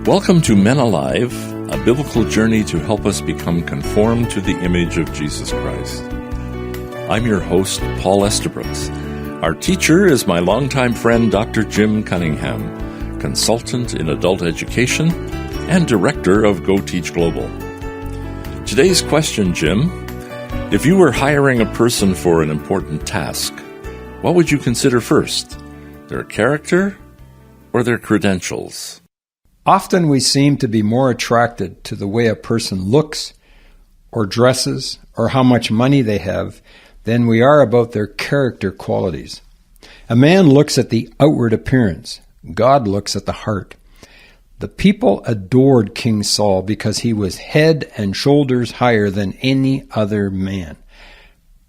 Welcome to Men Alive, a biblical journey to help us become conformed to the image of Jesus Christ. I'm your host, Paul Estabrooks. Our teacher is my longtime friend, Dr. Jim Cunningham, consultant in adult education and director of Go Teach Global. Today's question, Jim: if you were hiring a person for an important task, what would you consider first? Their character or their credentials? Often we seem to be more attracted to the way a person looks or dresses or how much money they have than we are about their character qualities. A man looks at the outward appearance. God looks at the heart. The people adored King Saul because he was head and shoulders higher than any other man.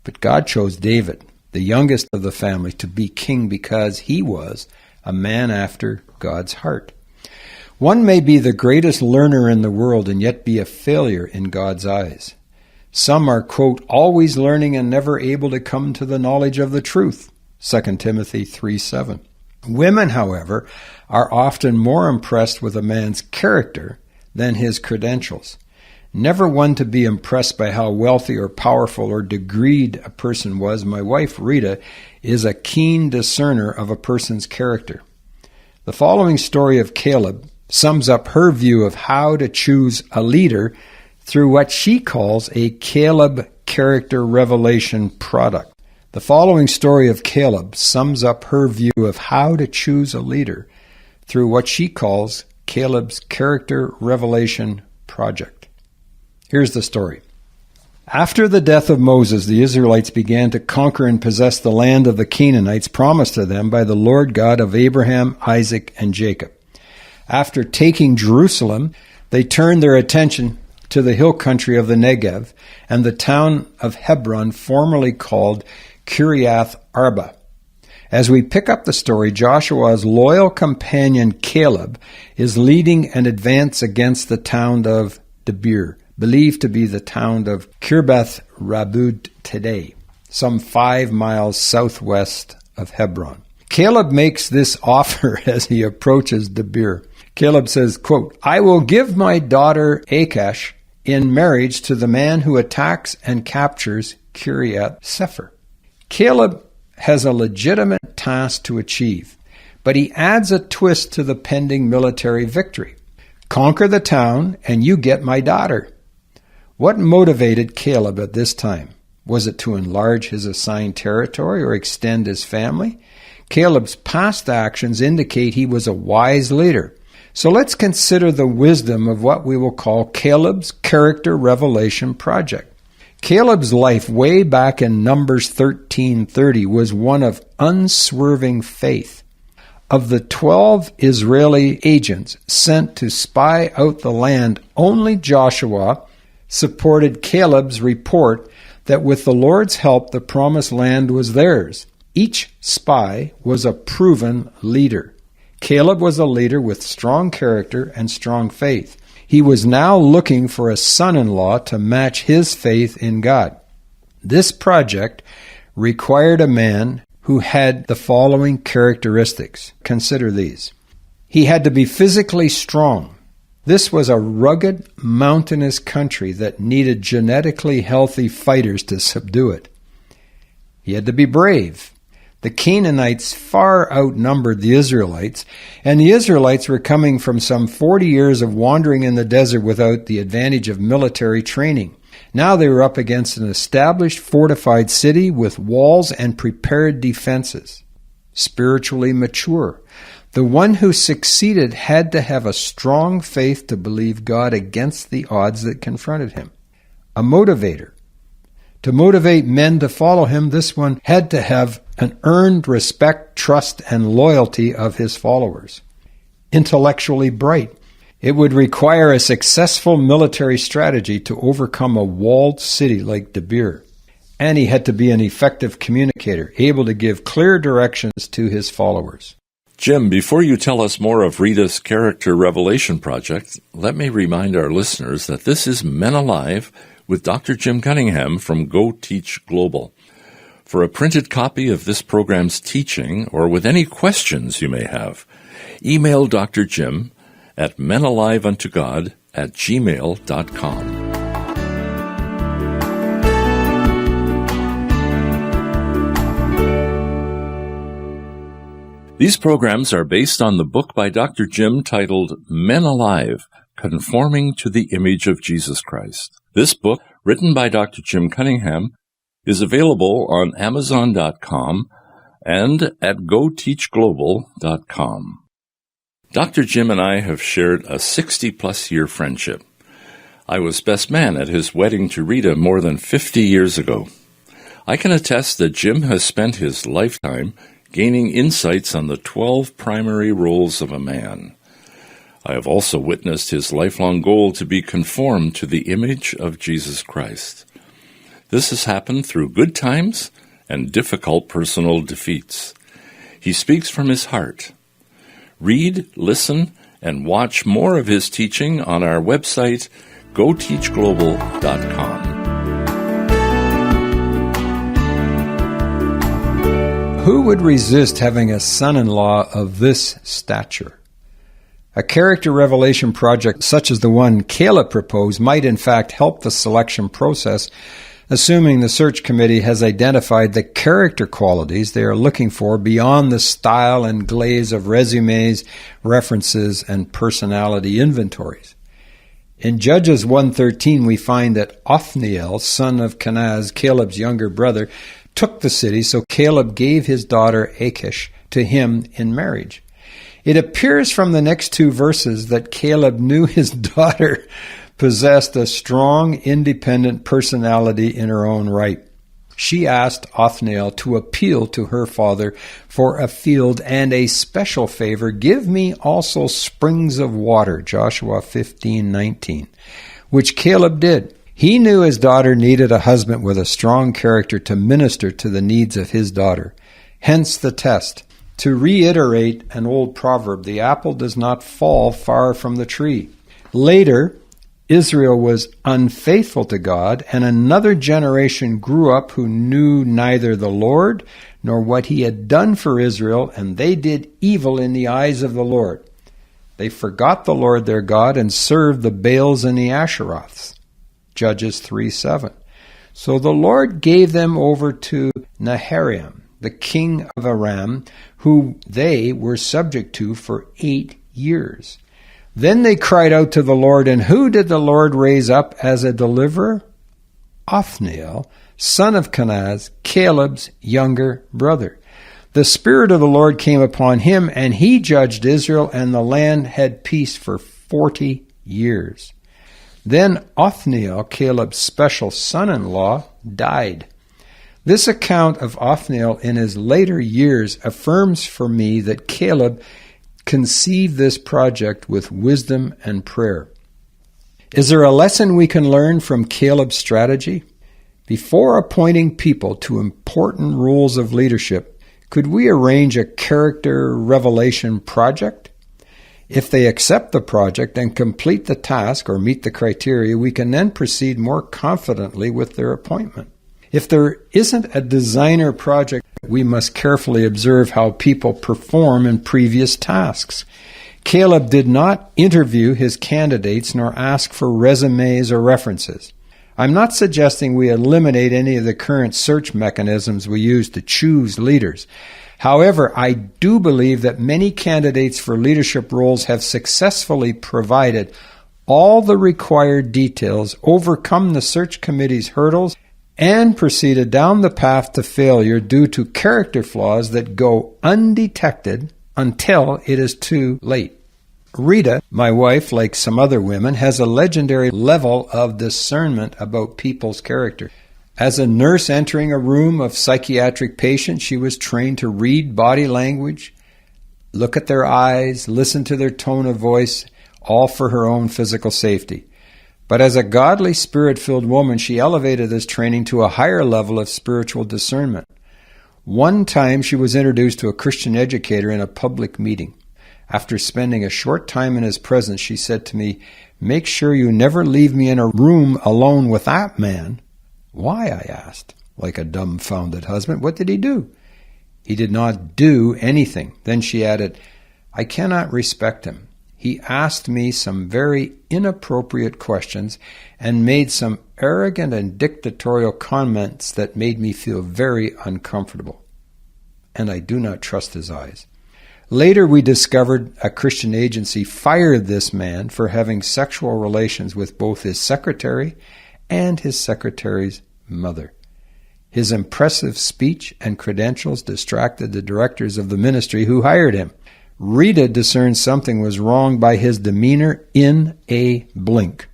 But God chose David, the youngest of the family, to be king because he was a man after God's heart. One may be the greatest learner in the world and yet be a failure in God's eyes. Some are, quote, always learning and never able to come to the knowledge of the truth, 2 Timothy 3:7. Women, however, are often more impressed with a man's character than his credentials. Never one to be impressed by how wealthy or powerful or degreed a person was, my wife Rita is a keen discerner of a person's character. The following story of Caleb sums up her view of how to choose a leader through what she calls a Caleb character revelation product. The following story of Caleb sums up her view of how to choose a leader through what she calls Caleb's character revelation project. Here's the story. After the death of Moses, the Israelites began to conquer and possess the land of the Canaanites promised to them by the Lord God of Abraham, Isaac, and Jacob. After taking Jerusalem, they turned their attention to the hill country of the Negev and the town of Hebron, formerly called Kiriath Arba. As we pick up the story, Joshua's loyal companion Caleb is leading an advance against the town of Debir, believed to be the town of Kirbath Rabud today, some 5 miles southwest of Hebron. Caleb makes this offer as he approaches Debir. Caleb says, quote, I will give my daughter Achash in marriage to the man who attacks and captures Kiriath Sefer. Caleb has a legitimate task to achieve, but he adds a twist to the pending military victory. Conquer the town and you get my daughter. What motivated Caleb at this time? Was it to enlarge his assigned territory or extend his family? Caleb's past actions indicate he was a wise leader. So let's consider the wisdom of what we will call Caleb's character revelation project. Caleb's life way back in Numbers 13:30 was one of unswerving faith. Of the 12 Israeli agents sent to spy out the land, only Joshua supported Caleb's report that with the Lord's help the promised land was theirs. Each spy was a proven leader. Caleb was a leader with strong character and strong faith. He was now looking for a son-in-law to match his faith in God. This project required a man who had the following characteristics. Consider these. He had to be physically strong. This was a rugged, mountainous country that needed genetically healthy fighters to subdue it. He had to be brave. The Canaanites far outnumbered the Israelites, and the Israelites were coming from some 40 years of wandering in the desert without the advantage of military training. Now they were up against an established, fortified city with walls and prepared defenses. Spiritually mature. The one who succeeded had to have a strong faith to believe God against the odds that confronted him. A motivator. To motivate men to follow him, this one had to have an earned respect, trust, and loyalty of his followers. Intellectually bright. It would require a successful military strategy to overcome a walled city like Debir. And he had to be an effective communicator, able to give clear directions to his followers. Jim, before you tell us more of Rita's Character Revelation Project, let me remind our listeners that this is Men Alive with Dr. Jim Cunningham from Go Teach Global. For a printed copy of this program's teaching or with any questions you may have, email Dr. Jim at menaliveuntogod@gmail.com. These programs are based on the book by Dr. Jim titled Men Alive, Conforming to the Image of Jesus Christ. This book, written by Dr. Jim Cunningham, is available on Amazon.com and at GoTeachGlobal.com. Dr. Jim and I have shared a 60-plus year friendship. I was best man at his wedding to Rita more than 50 years ago. I can attest that Jim has spent his lifetime gaining insights on the 12 primary roles of a man. I have also witnessed his lifelong goal to be conformed to the image of Jesus Christ. This has happened through good times and difficult personal defeats. He speaks from his heart. Read, listen, and watch more of his teaching on our website, GoTeachGlobal.com. Who would resist having a son-in-law of this stature? A character revelation project such as the one Caleb proposed might in fact help the selection process, assuming the search committee has identified the character qualities they are looking for beyond the style and glaze of resumes, references, and personality inventories. In Judges 1:13, we find that Othniel, son of Kenaz, Caleb's younger brother, took the city, so Caleb gave his daughter Achish to him in marriage. It appears from the next two verses that Caleb knew his daughter possessed a strong, independent personality in her own right. She asked Othniel to appeal to her father for a field and a special favor. Give me also springs of water, Joshua 15:19, which Caleb did. He knew his daughter needed a husband with a strong character to minister to the needs of his daughter. Hence the test. To reiterate an old proverb, the apple does not fall far from the tree. Later, Israel was unfaithful to God, and another generation grew up who knew neither the Lord nor what he had done for Israel, and they did evil in the eyes of the Lord. They forgot the Lord their God and served the Baals and the Asheroths. Judges 3:7. So the Lord gave them over to Naharaim, the king of Aram, who they were subject to for 8 years. Then they cried out to the Lord, and who did the Lord raise up as a deliverer? Othniel, son of Kenaz, Caleb's younger brother. The Spirit of the Lord came upon him, and he judged Israel, and the land had peace for 40 years. Then Othniel, Caleb's special son-in-law, died. This account of Othniel in his later years affirms for me that Caleb conceived this project with wisdom and prayer. Is there a lesson we can learn from Caleb's strategy? Before appointing people to important roles of leadership, could we arrange a character revelation project? If they accept the project and complete the task or meet the criteria, we can then proceed more confidently with their appointment. If there isn't a designer project, we must carefully observe how people perform in previous tasks. Caleb did not interview his candidates nor ask for resumes or references. I'm not suggesting we eliminate any of the current search mechanisms we use to choose leaders. However, I do believe that many candidates for leadership roles have successfully provided all the required details, overcome the search committee's hurdles, and proceeded down the path to failure due to character flaws that go undetected until it is too late. Rita, my wife, like some other women, has a legendary level of discernment about people's character. As a nurse entering a room of psychiatric patients, she was trained to read body language, look at their eyes, listen to their tone of voice, all for her own physical safety. But as a godly, spirit-filled woman, she elevated this training to a higher level of spiritual discernment. One time she was introduced to a Christian educator in a public meeting. After spending a short time in his presence, she said to me, "Make sure you never leave me in a room alone with that man." "Why?" I asked, like a dumbfounded husband. "What did he do?" "He did not do anything." Then she added, "I cannot respect him. he asked me some very inappropriate questions and made some arrogant and dictatorial comments that made me feel very uncomfortable. And I do not trust his eyes. Later, we discovered a Christian agency fired this man for having sexual relations with both his secretary and his secretary's mother. His impressive speech and credentials distracted the directors of the ministry who hired him. Rita discerned something was wrong by his demeanor in a blink.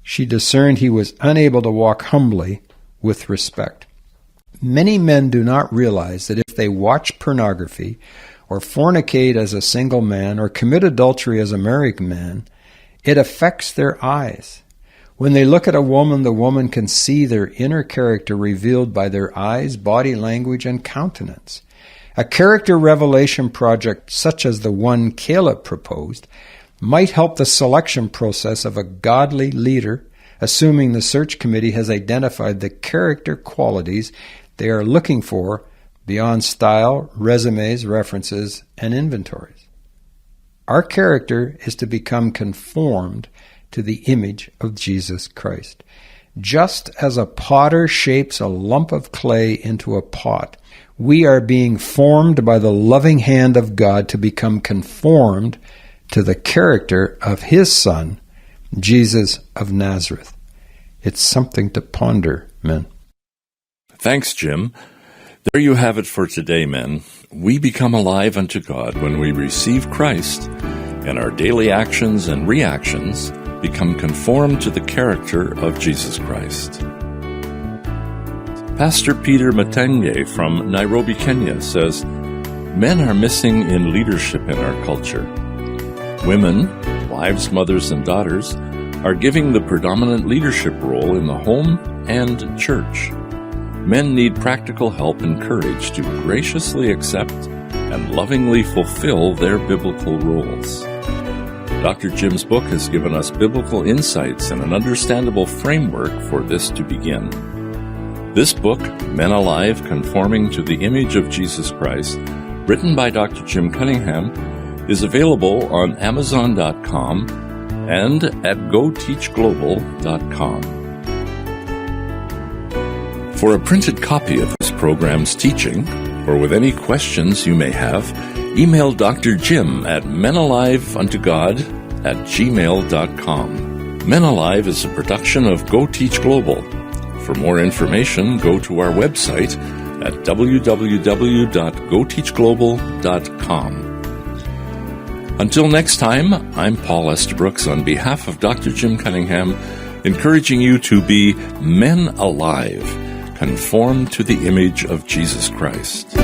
She discerned he was unable to walk humbly with respect. Many men do not realize that if they watch pornography or fornicate as a single man or commit adultery as a married man, it affects their eyes. When they look at a woman, the woman can see their inner character revealed by their eyes, body language, and countenance. A character revelation project such as the one Caleb proposed might help the selection process of a godly leader, assuming the search committee has identified the character qualities they are looking for beyond style, resumes, references, and inventories. Our character is to become conformed to the image of Jesus Christ. Just as a potter shapes a lump of clay into a pot, we are being formed by the loving hand of God to become conformed to the character of His Son, Jesus of Nazareth. It's something to ponder, men. Thanks, Jim. There you have it for today, men. We become alive unto God when we receive Christ, and our daily actions and reactions become conformed to the character of Jesus Christ. Pastor Peter Matenge from Nairobi, Kenya says, men are missing in leadership in our culture. Women, wives, mothers, and daughters, are giving the predominant leadership role in the home and church. Men need practical help and courage to graciously accept and lovingly fulfill their biblical roles. Dr. Jim's book has given us biblical insights and an understandable framework for this to begin. This book, Men Alive, Conforming to the Image of Jesus Christ, written by Dr. Jim Cunningham, is available on Amazon.com and at GoTeachGlobal.com. For a printed copy of this program's teaching, or with any questions you may have, email Dr. Jim at menaliveuntogod@gmail.com. Men Alive is a production of Go Teach Global. For more information, go to our website at www.goteachglobal.com. Until next time, I'm Paul Estabrooks on behalf of Dr. Jim Cunningham, encouraging you to be men alive, conformed to the image of Jesus Christ.